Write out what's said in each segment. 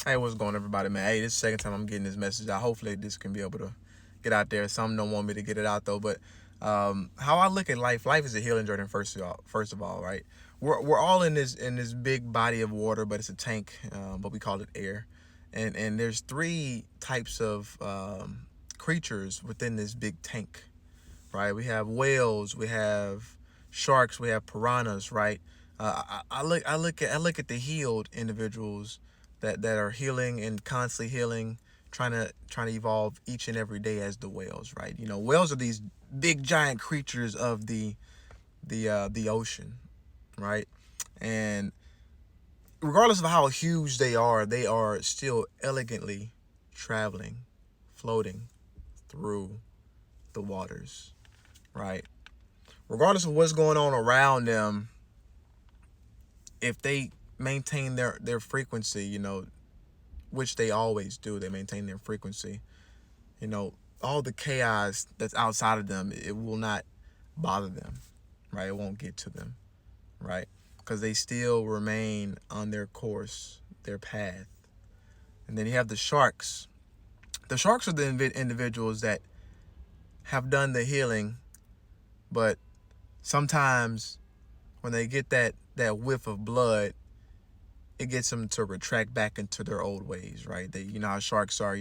Hey, what's going on, everybody, man? Hey, this is the second time I'm getting this message out. Hopefully this can be able to get out there. Some don't want me to get it out though, but how I look at life is a healing journey. First of all, right? We're all in this big body of water, but it's a tank, but we call it air. And there's three types of creatures within this big tank, right? We have whales, we have sharks, we have piranhas, right? I look at the healed individuals that are healing and constantly healing, trying to evolve each and every day as the whales, right? You know, whales are these big giant creatures of the ocean, right? And regardless of how huge they are still elegantly traveling, floating through the waters, right? Regardless of what's going on around them, if they maintain their frequency, which they always do, they maintain their frequency, all the chaos that's outside of them, it will not bother them, right? It won't get to them, right? Because they still remain on their course, their path. And then you have the sharks. The sharks are the individuals that have done the healing, but sometimes when they get that whiff of blood, it gets them to retract back into their old ways, right? They, you know how sharks are,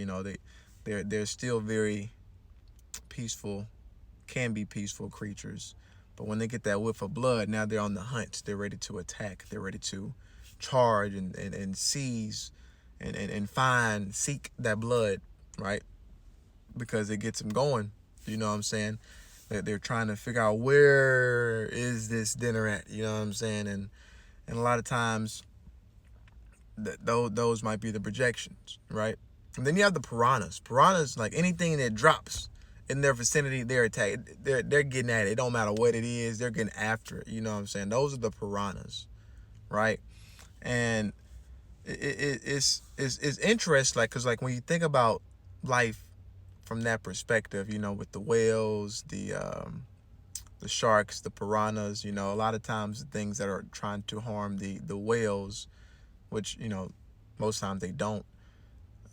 they're still very peaceful, can be peaceful creatures, but when they get that whiff of blood, now they're on the hunt. They're ready to attack. They're ready to charge and seize and seek that blood, right? Because it gets them going. You know what I'm saying? They're trying to figure out, where is this dinner at? You know what I'm saying? And a lot of times, those might be the projections, right? And then you have the piranhas. Piranhas, like anything that drops in their vicinity, they're attack. They're getting at it. It don't matter what it is. They're getting after it. You know what I'm saying? Those are the piranhas, right? And it's interesting, like, because like when you think about life from that perspective, with the whales, the sharks, the piranhas, a lot of times the things that are trying to harm the whales, which, most times they don't.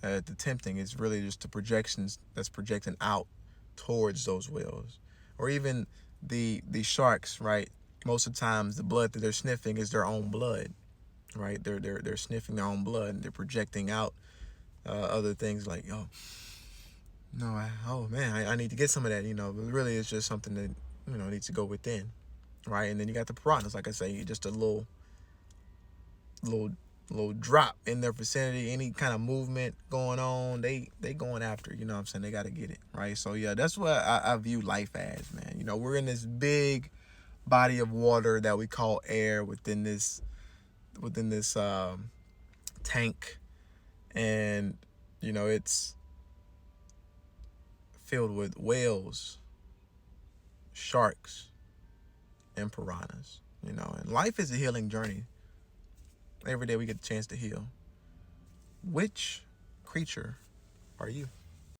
The tempting is really just the projections that's projecting out towards those whales, or even the sharks, right? Most of the times, the blood that they're sniffing is their own blood, right? They're sniffing their own blood, and they're projecting out other things like, oh no, oh man, I need to get some of that, But really, it's just something that needs to go within, right? And then you got the piranhas, like I say, just a little little drop in their vicinity, any kind of movement going on, they going after, you know what I'm saying? They got to get it, right? So yeah, that's what I view life as, man. We're in this big body of water that we call air within this tank, and it's filled with whales, sharks, and piranhas. And life is a healing journey. Every day we get the chance to heal. Which creature are you?